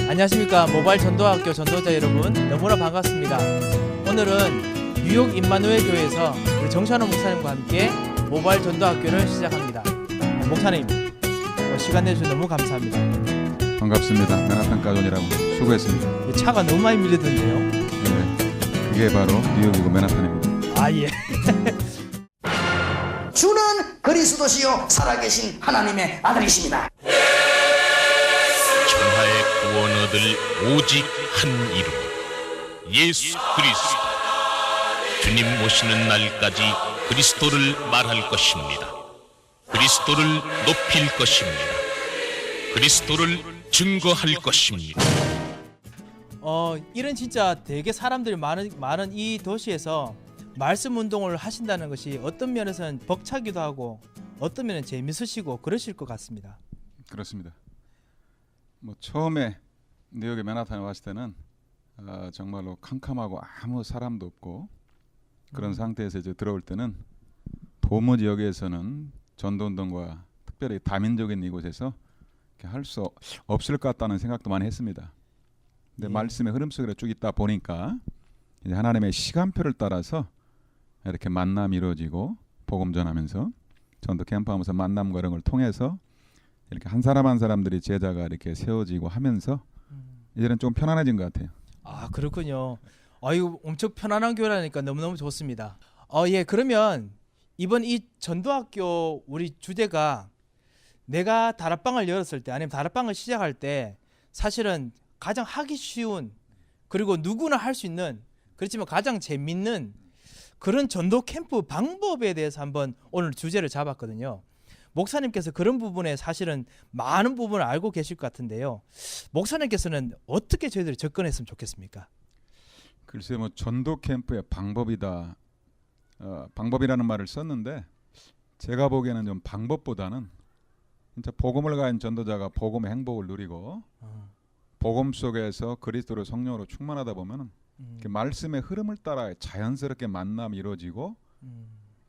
안녕하십니까. 모바일 전도학교 전도자 여러분, 너무나 반갑습니다. 오늘은 뉴욕 임마누엘 교회에서 우리 정찬호 목사님과 함께 모바일 전도학교를 시작합니다. 목사님, 시간 내주셔서 너무 감사합니다. 반갑습니다. 맨하탄 가존이라고 수고했습니다. 차가 너무 많이 밀리던데요. 네, 그게 바로 뉴욕이고 맨하탄입니다. 아, 예. 주는 그리스도시요 살아계신 하나님의 아들이십니다. 천하의 구원 얻을 오직 한 이름, 예수 그리스도. 주님 모시는 날까지 그리스도를 말할 것입니다. 그리스도를 높일 것입니다. 그리스도를 증거할 것입니다. 이런 진짜 되게 사람들이 많은 이 도시에서 말씀 운동을 하신다는 것이 어떤 면에서는 벅차기도 하고 어떤 면은 재밌으시고 그러실 것 같습니다. 그렇습니다. 처음에 뉴욕의 맨하탄에 왔을 때는 정말로 캄캄하고 아무 사람도 없고 그런 상태에서 이제 들어올 때는 도무지 여기에서는 전도운동과 특별히 다민족인 이곳에서 할 수 없을 것 같다는 생각도 많이 했습니다. 근데 말씀의 흐름 속에 쭉 있다 보니까 이제 하나님의 시간표를 따라서 이렇게 만남이 이루어지고 복음 전하면서 전도 캠프하면서 만남과 이런 걸 통해서 이렇게 한 사람 한 사람들이 제자가 이렇게 세워지고 하면서 이제는 좀 편안해진 것 같아요. 아, 그렇군요. 이거 엄청 편안한 교회라니까 너무너무 좋습니다. 예, 그러면 이번 이 전도학교 우리 주제가 내가 다락방을 열었을 때 아니면 다락방을 시작할 때 사실은 가장 하기 쉬운 그리고 누구나 할 수 있는 그렇지만 가장 재밌는 그런 전도 캠프 방법에 대해서 한번 오늘 주제를 잡았거든요. 목사님께서 그런 부분에 사실은 많은 부분을 알고 계실 것 같은데요. 목사님께서는 어떻게 저희들이 접근했으면 좋겠습니까? 글쎄요, 전도 캠프의 방법이다. 방법이라는 말을 썼는데 제가 보기에는 좀 방법보다는 진짜 복음을 가진 전도자가 복음의 행복을 누리고 복음 속에서 그리스도로 성령으로 충만하다 보면 말씀의 흐름을 따라 자연스럽게 만남이 이루어지고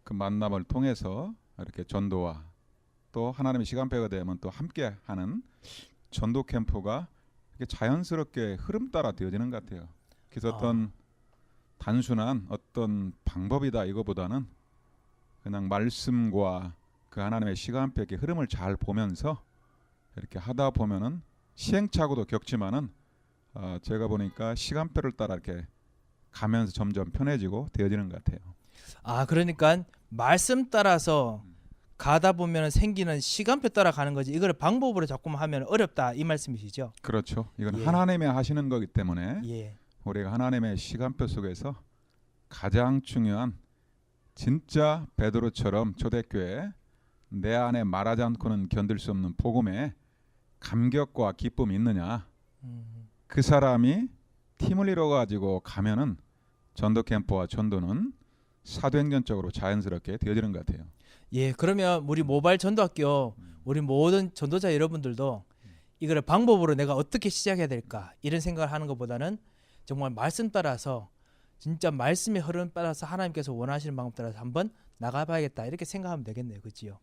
그 만남을 통해서 이렇게 전도와 또 하나님의 시간표가 되면 또 함께하는 전도 캠프가 이렇게 자연스럽게 흐름 따라 되어지는 것 같아요. 그래서 어떤 단순한 어떤 방법이다 이거보다는 그냥 말씀과 그 하나님의 시간표의 흐름을 잘 보면서 이렇게 하다 보면은 시행착오도 겪지만은 제가 보니까 시간표를 따라 이렇게 가면서 점점 편해지고 되어지는 것 같아요. 그러니까 말씀 따라서 가다 보면 생기는 시간표 따라 가는 거지 이걸 방법으로 자꾸만 하면 어렵다 이 말씀이시죠? 그렇죠. 이건 예. 하나님이 하시는 거기 때문에 예. 우리가 하나님의 시간표 속에서 가장 중요한 진짜 베드로처럼 초대교회 내 안에 말하지 않고는 견딜 수 없는 복음에 감격과 기쁨이 있느냐 그 사람이 팀을 이뤄가지고 가면은 전도 캠프와 전도는 사도행전적으로 자연스럽게 되어지는 것 같아요. 예, 그러면 우리 모바일 전도학교 우리 모든 전도자 여러분들도 이거를 방법으로 내가 어떻게 시작해야 될까 이런 생각을 하는 것보다는 정말 말씀 따라서 진짜 말씀의 흐름 따라서 하나님께서 원하시는 방법 따라서 한번 나가봐야겠다 이렇게 생각하면 되겠네요, 그렇지요?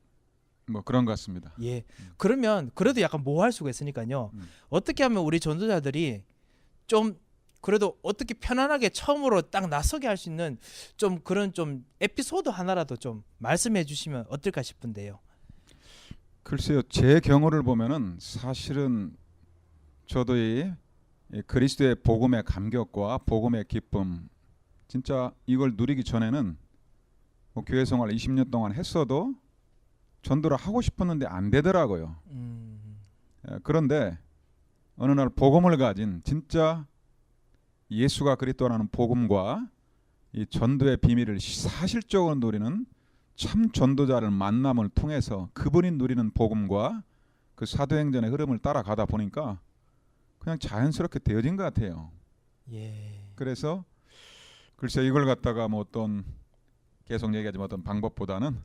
그런 것 같습니다. 예. 그러면 그래도 약간 모호할 수가 있으니까요. 어떻게 하면 우리 전도자들이 좀 그래도 어떻게 편안하게 처음으로 딱 낯서게 할 수 있는 좀 그런 좀 에피소드 하나라도 좀 말씀해 주시면 어떨까 싶은데요. 글쎄요, 제 경우를 보면은 사실은 저도 이 그리스도의 복음의 감격과 복음의 기쁨 진짜 이걸 누리기 전에는 교회 생활 20년 동안 했어도 전도를 하고 싶었는데 안 되더라고요. 그런데 어느 날 복음을 가진 진짜 예수가 그리스도라는 복음과 이 전도의 비밀을 사실적으로 누리는 참 전도자를 만남을 통해서 그분이 누리는 복음과 그 사도행전의 흐름을 따라가다 보니까 그냥 자연스럽게 되어진 것 같아요. 예. 그래서 글쎄 이걸 갖다가 어떤 계속 얘기하지만 어떤 방법보다는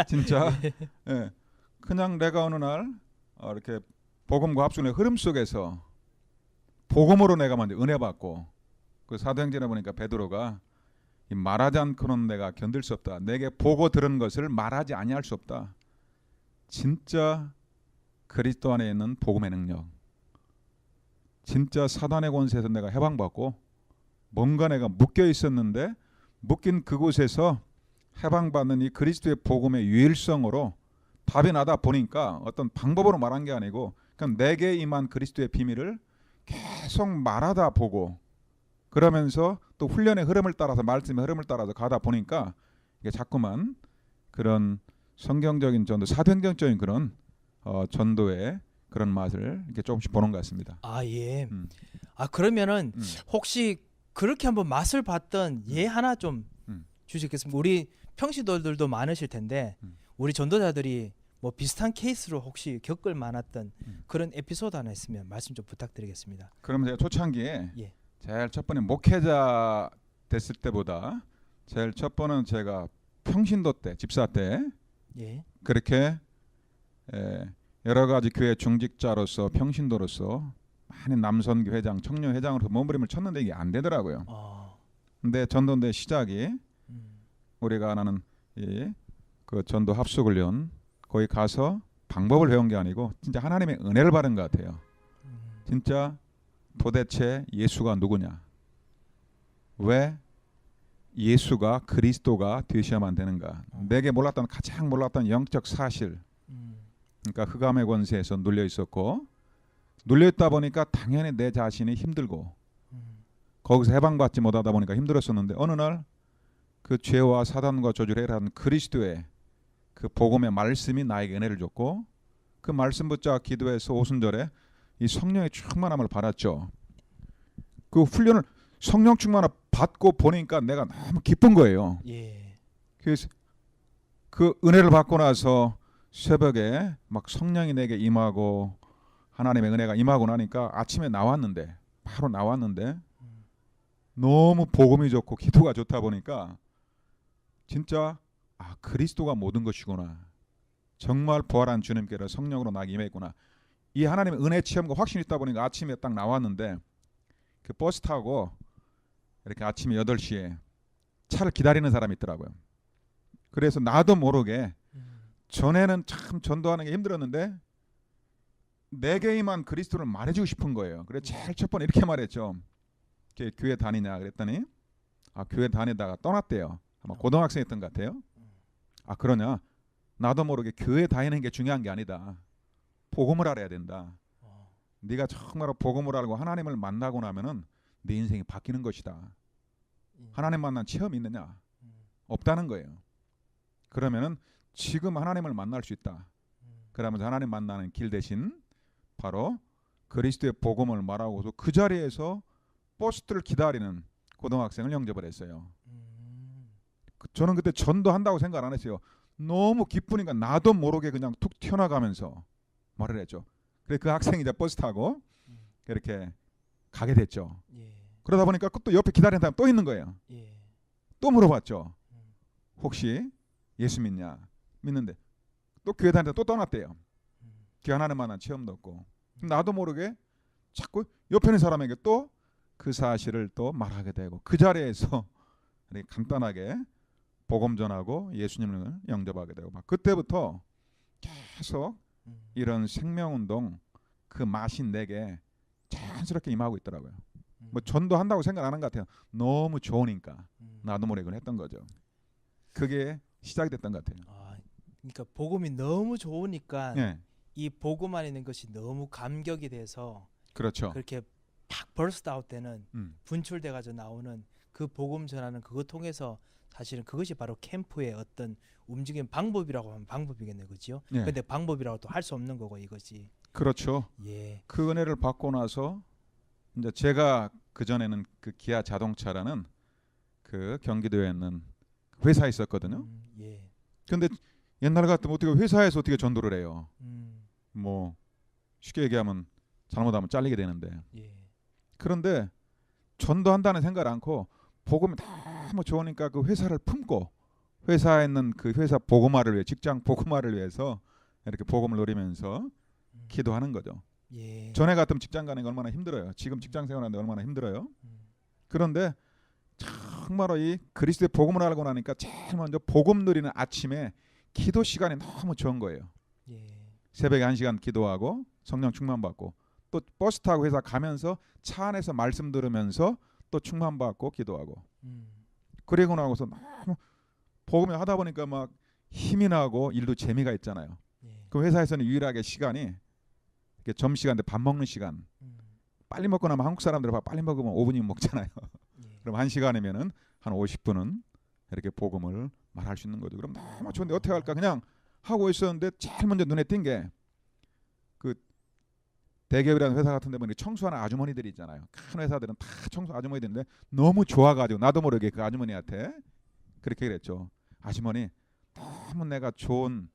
진짜 예, 그냥 내가 어느 날 이렇게 복음과 합순의 흐름 속에서 복음으로 내가 먼저 은혜 받고 그 사도행전에 보니까 베드로가 말하지 않고는 내가 견딜 수 없다. 내게 보고 들은 것을 말하지 아니할 수 없다. 진짜 그리스도 안에 있는 복음의 능력. 진짜 사단의 권세에서 내가 해방받고 뭔가 내가 묶여 있었는데 묶인 그곳에서 해방받는 이 그리스도의 복음의 유일성으로 답이 나다 보니까 어떤 방법으로 말한 게 아니고 그냥 내게 임한 그리스도의 비밀을 계속 말하다 보고 그러면서 또 훈련의 흐름을 따라서 말씀의 흐름을 따라서 가다 보니까 이게 자꾸만 그런 성경적인 전도, 사도행전적인 그런 전도의 그런 맛을 이렇게 조금씩 보는 것 같습니다. 아, 예. 음. 아, 그러면은 음. 혹시 그렇게 한번 맛을 봤던 예 하나 좀 주시겠습니까? 우리 평신도들도 많으실 텐데 우리 전도자들이 뭐 비슷한 케이스로 혹시 겪을 만했던 그런 에피소드 하나 있으면 말씀 좀 부탁드리겠습니다. 그러면 제가 초창기에 예. 제일 첫 번에 목회자 됐을 때보다 제일 첫 번은 제가 평신도 때, 집사 때 예. 그렇게 여러 가지 교회 중직자로서 평신도로서 많은 남선교 회장, 청년 회장으로서 몸부림을 쳤는데 이게 안 되더라고요. 근데 전도대 시작이 우리가 나는 그 전도 합숙훈련 거기 가서 방법을 배운 게 아니고 진짜 하나님의 은혜를 받은 것 같아요. 진짜 도대체 예수가 누구냐? 왜 예수가 그리스도가 되셔야만 되는가? 내게 몰랐던 가장 몰랐던 영적 사실. 그러니까 흑암의 권세에서 눌려 있었고 눌려 있다 보니까 당연히 내 자신이 힘들고 거기서 해방받지 못하다 보니까 힘들었었는데 어느 날 그 죄와 사단과 저주를 한 그리스도의 그 복음의 말씀이 나에게 은혜를 줬고 그 말씀 붙잡아 기도해서 오순절에 이 성령의 충만함을 받았죠. 그 훈련을 성령 충만을 받고 보니까 내가 너무 기쁜 거예요. 예. 그래서 그 은혜를 받고 나서 새벽에 막 성령이 내게 임하고 하나님의 은혜가 임하고 나니까 아침에 나왔는데 바로 나왔는데 너무 복음이 좋고 기도가 좋다 보니까 진짜 그리스도가 모든 것이구나. 정말 부활한 주님께로 성령으로 나에게 임했구나. 이 하나님의 은혜 체험과 확신이 있다 보니까 아침에 딱 나왔는데 그 버스 타고 이렇게 아침에 8시에 차를 기다리는 사람이 있더라고요. 그래서 나도 모르게 전에는 참 전도하는 게 힘들었는데 내게 임한 그리스도를 말해주고 싶은 거예요. 그래서 제일 첫 번에 이렇게 말했죠. 교회 다니냐 그랬더니 교회 다니다가 떠났대요. 아마 고등학생이었던 것 같아요. 그러냐? 나도 모르게 교회 다니는 게 중요한 게 아니다. 복음을 알아야 된다. 네가 정말 복음을 알고 하나님을 만나고 나면은 네 인생이 바뀌는 것이다. 하나님 만난 체험이 있느냐? 없다는 거예요. 그러면은 지금 하나님을 만날 수 있다. 그러면서 하나님 만나는 길 대신 바로 그리스도의 복음을 말하고서 그 자리에서 버스를 기다리는 고등학생을 영접을 했어요. 저는 그때 전도한다고 생각 안 했어요. 너무 기쁘니까 나도 모르게 그냥 툭 튀어나가면서 말을 했죠. 그래서 그 학생이 이제 버스 타고 그렇게 가게 됐죠. 예. 그러다 보니까 또 옆에 기다리는 사람 또 있는 거예요. 예. 또 물어봤죠. 혹시 예수 믿냐? 믿는데 또 교회 다니다 또 떠났대요. 교회 하나님 만난 체험도 없고 나도 모르게 자꾸 옆에 있는 사람에게 또 그 사실을 또 말하게 되고 그 자리에서 이렇게 간단하게 복음 전하고 예수님을 영접하게 되고 막 그때부터 계속 이런 생명운동 그 맛이 내게 자연스럽게 임하고 있더라고요. 뭐 전도한다고 생각 안 한 것 같아요. 너무 좋으니까 나도 모르게 그걸 했던 거죠. 그게 시작이 됐던 것 같아요. 그러니까 복음이 너무 좋으니까 예, 이 복음 안에 있는 것이 너무 감격이 돼서 그렇죠. 그렇게 팍 버스트 아웃 되는 분출돼 가지고 나오는 그 복음 전하는 그거 통해서 사실은 그것이 바로 캠프의 어떤 움직임 방법이라고 하면 방법이겠네, 그렇죠? 예. 근데 방법이라고 또 할 수 없는 거고 이것이. 그렇죠. 예. 그 은혜를 받고 나서 이제 제가 그 전에는 그 기아 자동차라는 그 경기도에 있는 회사에 있었거든요. 예. 근데 옛날 같으면 어떻게 회사에서 어떻게 전도를 해요? 뭐 쉽게 얘기하면 잘못하면 잘리게 되는데. 예. 그런데 전도한다는 생각을 않고 복음이 너무 좋으니까 그 회사를 품고 회사에 있는 그 회사 복음화를 위해 직장 복음화를 위해서 이렇게 복음을 누리면서 기도하는 거죠. 예. 전에 같으면 직장 가는 게 얼마나 힘들어요. 지금 직장 생활하는데 얼마나 힘들어요. 그런데 정말로 이 그리스도의 복음을 알고 나니까 제일 먼저 복음 누리는 아침에 기도 시간이 너무 좋은 거예요. 예. 새벽에 1시간 기도하고 성령 충만 받고 또 버스 타고 회사 가면서 차 안에서 말씀 들으면서 또 충만받고 기도하고 그리고 나고서 너무 복음을 하다 보니까 막 힘이 나고 일도 재미가 있잖아요. 예. 그 회사에서는 유일하게 시간이 이렇게 점심시간인데 밥 먹는 시간. 빨리 먹고 나면 한국 사람들 밥 빨리 먹으면 5분이면 먹잖아요. 예. 그럼 1시간이면은 한 50분은 이렇게 복음을 말할 수 있는 거죠. 그럼 너무 좋은데 어떻게 할까? 그냥 하고 있었는데 제일 먼저 눈에 띈 게 그 대기업이라는 회사 같은 데 보면 청소하는 아주머니들이 있잖아요. 큰 회사들은 다 청소 아주머니들인데 너무 좋아가지고 나도 모르게 그 아주머니한테 그렇게 그랬죠. 아주머니 너무 내가 좋은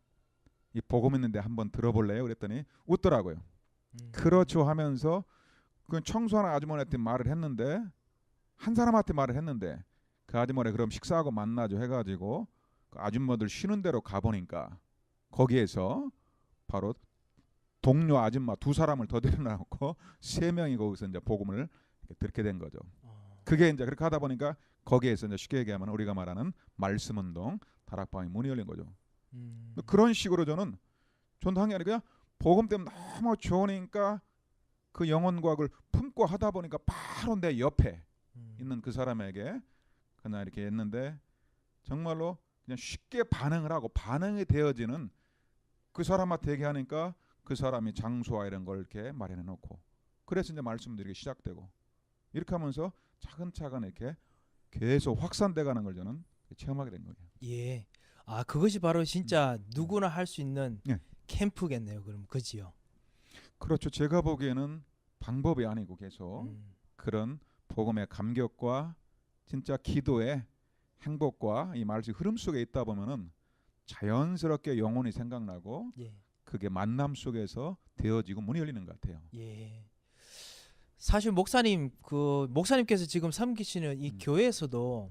이 복음 있는데 한번 들어볼래요? 그랬더니 웃더라고요. 그렇죠 하면서 그 청소하는 아주머니한테 말을 했는데 한 사람한테 말을 했는데 그 아주머니 그럼 식사하고 만나죠 해가지고 그 아줌마들 쉬는 대로 가보니까 거기에서 바로 동료 아줌마 2사람을 더 데려놓고 3명이 거기서 이제 복음을 듣게 된 거죠. 그게 이제 그렇게 하다 보니까 거기에서 이제 쉽게 얘기하면 우리가 말하는 말씀 운동 다락방이 문이 열린 거죠. 그런 식으로 저는 전도한 게 아니라 그냥 복음 때문에 너무 좋으니까 그 영혼과학을 품고 하다 보니까 바로 내 옆에 있는 그 사람에게 그냥 이렇게 했는데 정말로 그냥 쉽게 반응을 하고 반응이 되어지는 그 사람한테 얘기하니까 그 사람이 장소와 이런 걸 이렇게 마련해 놓고 그래서 이제 말씀드리기 시작되고 이렇게 하면서 차근차근 이렇게 계속 확산돼 가는 걸 저는 체험하게 된 거예요. 예. 아, 그것이 바로 진짜 누구나 할 수 있는 예. 캠프겠네요. 그럼 그지요. 그렇죠. 제가 보기에는 방법이 아니고 계속 그런 복음의 감격과 진짜 기도의 행복과 이 말씀 흐름 속에 있다 보면은 자연스럽게 영혼이 생각나고 예. 그게 만남 속에서 되어지고 문이 열리는 것 같아요. 예. 사실 목사님께서 지금 섬기시는 이 교회에서도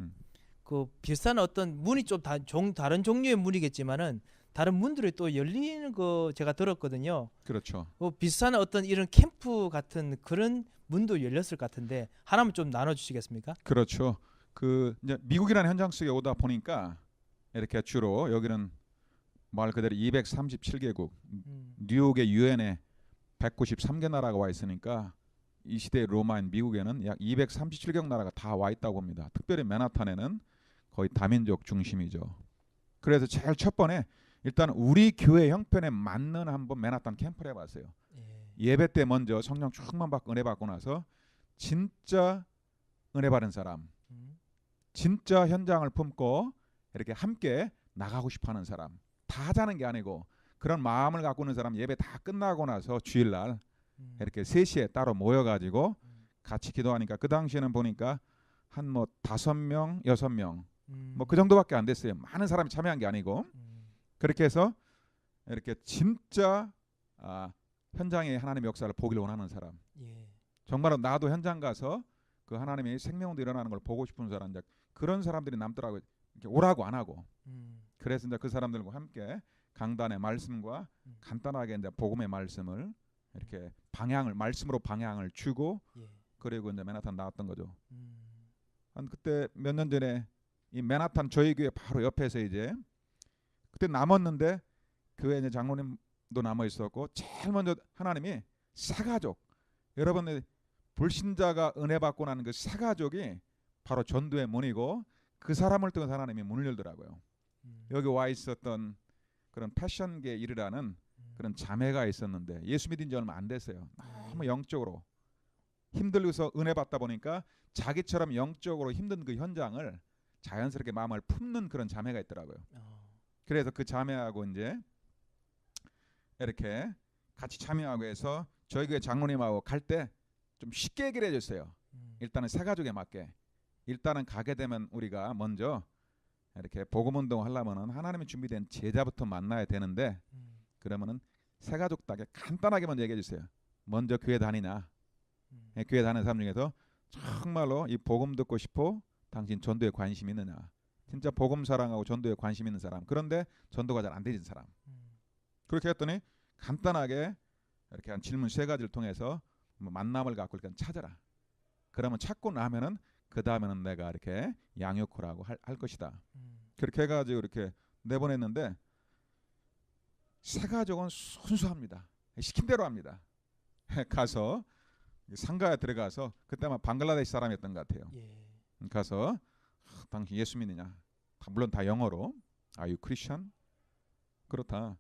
그 비슷한 어떤 문이 좀 다른 종류의 문이겠지만은 다른 문들이 또 열리는 거 제가 들었거든요. 그렇죠. 비슷한 어떤 이런 캠프 같은 그런 문도 열렸을 것 같은데 하나만 좀 나눠주시겠습니까? 그렇죠. 그 이제 미국이라는 현장 속에 오다 보니까 이렇게 주로 여기는 말 그대로 237개국 뉴욕의 유엔에 193개 나라가 와 있으니까 이 시대 로마인 미국에는 약 237개 나라가 다 와 있다고 봅니다. 특별히 맨하탄에는 거의 다민족 중심이죠. 그래서 제일 첫 번에 일단 우리 교회 형편에 맞는 한번 맨하탄 캠프를 해봤어요. 예배 때 먼저 성령 충만 받고 은혜 받고 나서 진짜 은혜 받은 사람, 진짜 현장을 품고 이렇게 함께 나가고 싶어하는 사람, 다 하자는 게 아니고 그런 마음을 갖고 있는 사람 예배 다 끝나고 나서 주일날 이렇게 3시에 따로 모여가지고 같이 기도하니까 그 당시에는 보니까 한 뭐 5명, 6명 뭐 그 정도밖에 안 됐어요. 많은 사람이 참여한 게 아니고 그렇게 해서 이렇게 진짜 현장에 하나님의 역사를 보기를 원하는 사람, 예. 정말로 나도 현장 가서 그 하나님의 생명도 일어나는 걸 보고 싶은 사람, 이제 그런 사람들이 남더라고요. 이렇게 오라고 안 하고. 그래서 이제 그 사람들과 함께 강단의 말씀과 간단하게 이제 복음의 말씀을 이렇게 말씀으로 방향을 주고 예. 그리고 이제 맨하탄 나왔던 거죠. 한 그때 몇 년 전에 이 맨하탄 저희 교회 바로 옆에서 이제 그때 남았는데 교회 이제 장로님도 남아 있었고 제일 먼저 하나님이 사가족, 여러분들 불신자가 은혜 받고 나는 그 사가족이 바로 전도의 문이고 그 사람을 통해서 하나님이 문을 열더라고요. 여기 와 있었던 그런 패션계 일이라는 그런 자매가 있었는데 예수 믿은 지 얼마 안 됐어요. 너무 영적으로 힘들어서 은혜 받다 보니까 자기처럼 영적으로 힘든 그 현장을 자연스럽게 마음을 품는 그런 자매가 있더라고요. 그래서 그 자매하고 이제 이렇게 같이 참여하고 해서 저희 교회 장로님하고 갈 때 좀 쉽게 얘기를 해줬어요. 일단은 새 가족에 맞게 일단은 가게 되면 우리가 먼저 이렇게 복음 운동 하려면은 하나님이 준비된 제자부터 만나야 되는데 그러면은 새 가족 딱에 간단하게 먼저 얘기해 주세요. 먼저 교회 다니냐? 교회 다니는 사람 중에서 정말로 이 복음 듣고 싶어? 당신 전도에 관심 있느냐? 진짜 복음 사랑하고 전도에 관심 있는 사람. 그런데 전도가 잘 안 되는 사람. 그렇게 했더니 간단하게 이렇게 한 질문 3가지를 통해서 만남을 갖고 일단 찾아라. 그러면 찾고 나면은 그 다음에는 내가 이렇게 양육하라고 할 것이다. 그렇게 해가지고 이렇게 내보냈는데 새 가족은 순수합니다. 시킨 대로 합니다. 가서 상가에 들어가서 그때만 방글라데시 사람이었던 것 같아요. 예. 가서 당신 예수 믿느냐? 물론 다 영어로 Are you Christian? 그렇다.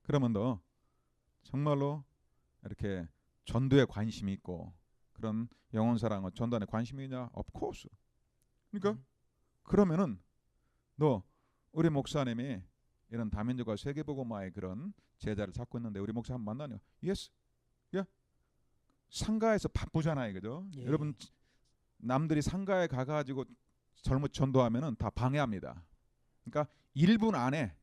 그러면 너 정말로 이렇게 전도에 관심이 있고 그런 영혼 사랑과 전도 안에 관심이 있냐? Of course. 그러니까 그러면은 너 우리 목사님이 이런 다민족과 세계복음화의 그런 제자를 찾고 있는데 우리 목사 한번 만나냐? Yes. 야 상가에서 바쁘잖아요, 그죠? 예. 여러분 남들이 상가에 가가지고 젊은 전도하면은 다 방해합니다. 그러니까 1분 안에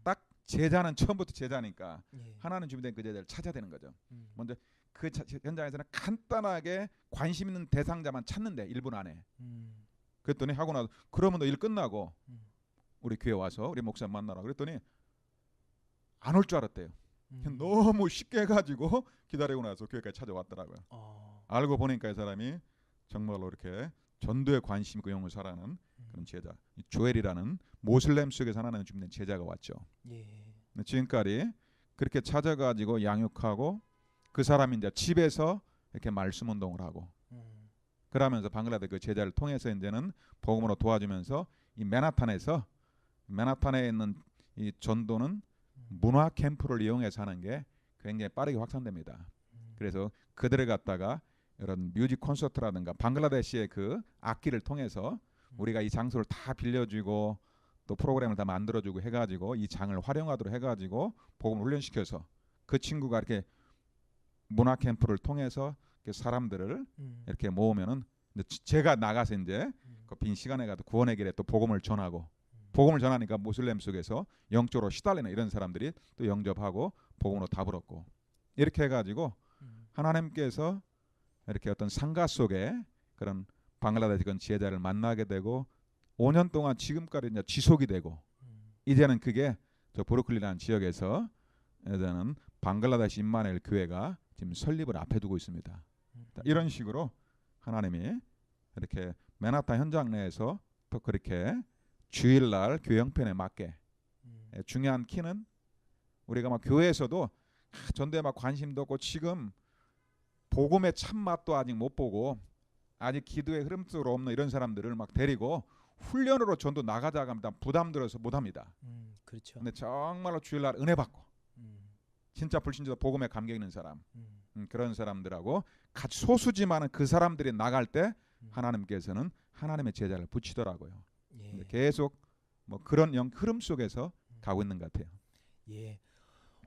딱 제자는 처음부터 제자니까 예. 하나님 준비된 그 제자를 찾아야 되는 거죠. 음. 먼저 그 현장에서는 간단하게 관심 있는 대상자만 찾는데 1분 안에. 그랬더니 하고 나서 그러면 너 일 끝나고 우리 교회 와서 우리 목사 만나라 그랬더니 안 올 줄 알았대요. 너무 쉽게 해가지고 기다리고 나서 교회까지 찾아왔더라고요. 알고 보니까 이 사람이 정말로 이렇게 전도에 관심 있고 영을 사랑하는 그런 제자, 이 조엘이라는 모슬렘 속에서 하나님 준비된 제자가 왔죠. 예. 지금까지 그렇게 찾아가지고 양육하고 그 사람이 이제 집에서 이렇게 말씀 운동을 하고 그러면서 방글라데시 그 제자를 통해서 이제는 복음으로 도와주면서 이 맨하탄에 있는 이 전도는 문화 캠프를 이용해서 하는 게 굉장히 빠르게 확산됩니다. 그래서 그들을 갖다가 이런 뮤직 콘서트라든가 방글라데시의 그 악기를 통해서 우리가 이 장소를 다 빌려주고 또 프로그램을 다 만들어주고 해가지고 이 장을 활용하도록 해가지고 복음을 훈련시켜서 그 친구가 이렇게 문화 캠프를 통해서 사람들을 이렇게 모으면은 제가 나가서 이제 그 빈 시간에 가도 구원의 길에 또 복음을 전하고 복음을 전하니까 모슬렘 속에서 영적으로 시달리는 이런 사람들이 또 영접하고 복음으로 답을 얻고 이렇게 해가지고 하나님께서 이렇게 어떤 상가 속에 그런 방글라데시 그 지혜자를 만나게 되고 5년 동안 지금까지 이제 지속이 되고 이제는 그게 저 브루클린이라는 지역에서 이제는 방글라데시 임마누엘 교회가 지금 설립을 앞에 두고 있습니다. 이런 식으로 하나님이 이렇게 맨하탄 현장 내에서 또 그렇게 주일날 교회 형편에 맞게 중요한 키는 우리가 막 교회에서도 전도에 막 관심도 없고 지금 복음의 참맛도 아직 못 보고 아직 기도의 흐름 속으로 없는 이런 사람들을 막 데리고 훈련으로 전도 나가자고 하면 부담 들어서 못합니다. 그렇죠. 근데 정말로 주일날 은혜 받고 진짜 불신자도 복음에 감격 있는 사람 그런 사람들하고 같이 소수지만은 그 사람들이 나갈 때 하나님께서는 하나님의 제자를 붙이더라고요. 예. 계속 뭐 그런 흐름 속에서 가고 있는 것 같아요. 예.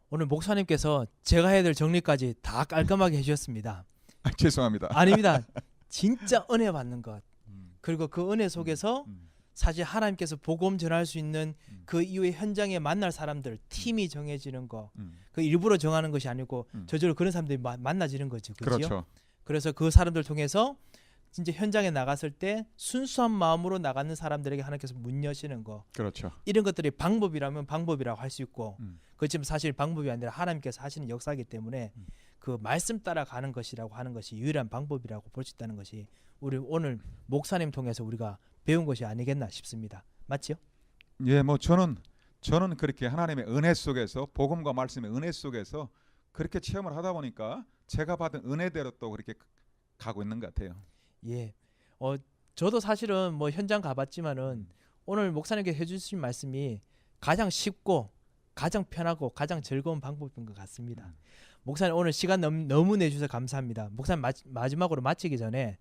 오늘 목사님께서 제가 해야 될 정리까지 다 깔끔하게 해주셨습니다. 죄송합니다. 아닙니다. 진짜 은혜 받는 것. 그리고 그 은혜 속에서 사실 하나님께서 복음 전할 수 있는 그 이후에 현장에 만날 사람들 팀이 정해지는 거. 그 일부러 정하는 것이 아니고 저절로 그런 사람들이 만나지는 거죠. 그렇죠. 그래서 그 사람들 통해서 진짜 현장에 나갔을 때 순수한 마음으로 나가는 사람들에게 하나님께서 문 여시는 거. 그렇죠. 이런 것들이 방법이라면 방법이라고 할 수 있고 그렇지만 사실 방법이 아니라 하나님께서 하시는 역사이기 때문에 그 말씀 따라가는 것이라고 하는 것이 유일한 방법이라고 볼 수 있다는 것이 우리 오늘 목사님 통해서 우리가 배운 것이 아니겠나 싶습니다. 맞지요? 예, 뭐 저는 그렇게 하나님의 은혜 속에서 복음과 말씀의 은혜 속에서 그렇게 체험을 하다 보니까 제가 받은 은혜대로 또 그렇게 가고 있는 것 같아요. 예. 저도 사실은 뭐 현장 가봤지만은 오늘 목사님께 해주신 말씀이 가장 쉽고 가장 편하고 가장 즐거운 방법인 것 같습니다. 목사님 오늘 시간 너무 내주셔서 감사합니다. 목사님 마지막으로 마치기 전에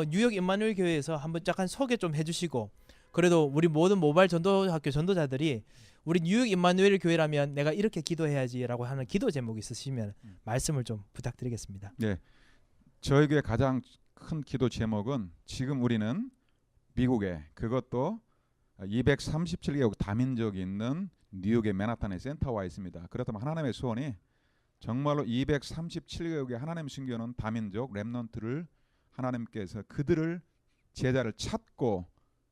뉴욕 임마누엘 교회에서 한번 잠깐 소개 좀 해주시고 그래도 우리 모든 모바일 전도학교 전도자들이 우리 뉴욕 임마누엘 교회라면 내가 이렇게 기도해야지라고 하는 기도 제목이 있으시면 말씀을 좀 부탁드리겠습니다. 네, 저희 교회 가장 큰 기도 제목은 지금 우리는 미국에 그것도 237개국 다민족이 있는 뉴욕의 맨하탄의 센터에 와 있습니다. 그렇다면 하나님의 소원이 정말로 237개국의 하나님 숨겨놓은 다민족 렘넌트를 하나님께서 그들을 제자를 찾고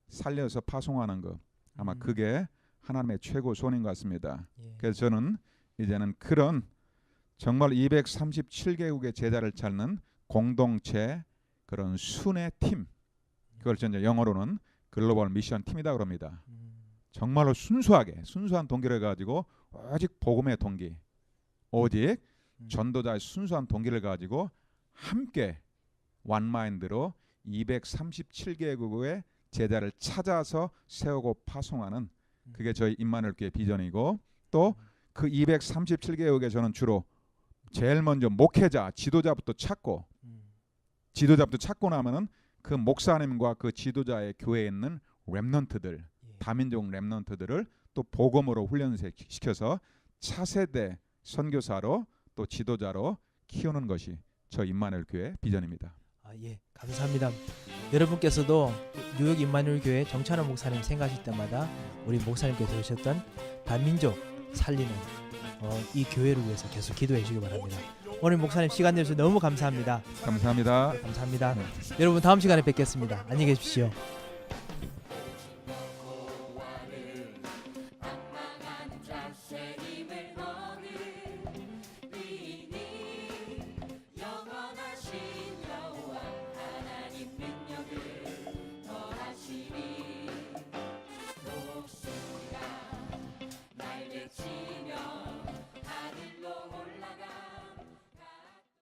살려서 파송하는 것 아마 그게 하나님의 최고 소원인 것 같습니다. 예. 그래서 저는 이제는 그런 정말 237개국의 제자를 찾는 공동체 그런 순회 팀 그걸 이제 영어로는 글로벌 미션 팀이다 그럽니다. 정말로 순수한 동기를 가지고 오직 복음의 동기 오직 전도자의 순수한 동기를 가지고 함께 원마인드로 237개국의 제자를 찾아서 세우고 파송하는 그게 저희 임마누엘 교회 비전이고, 또 그 237개국에 저는 주로 제일 먼저 목회자, 지도자부터 찾고, 나면은 그 목사님과 그 지도자의 교회에 있는 렘넌트들, 다민족 렘넌트들을 또 복음으로 훈련시켜서 차세대 선교사로 또 지도자로 키우는 것이 저 임마누엘 교회 비전입니다. 예, 감사합니다. 여러분께서도 뉴욕 임마누엘 교회 정찬호 목사님 생각하실 때마다 우리 목사님께서 하셨던 반민족 살리는 이 교회를 위해서 계속 기도해 주시기 바랍니다. 오늘 목사님 시간 내주셔서 너무 감사합니다. 감사합니다. 감사합니다. 여러분 다음 시간에 뵙겠습니다. 안녕히 계십시오.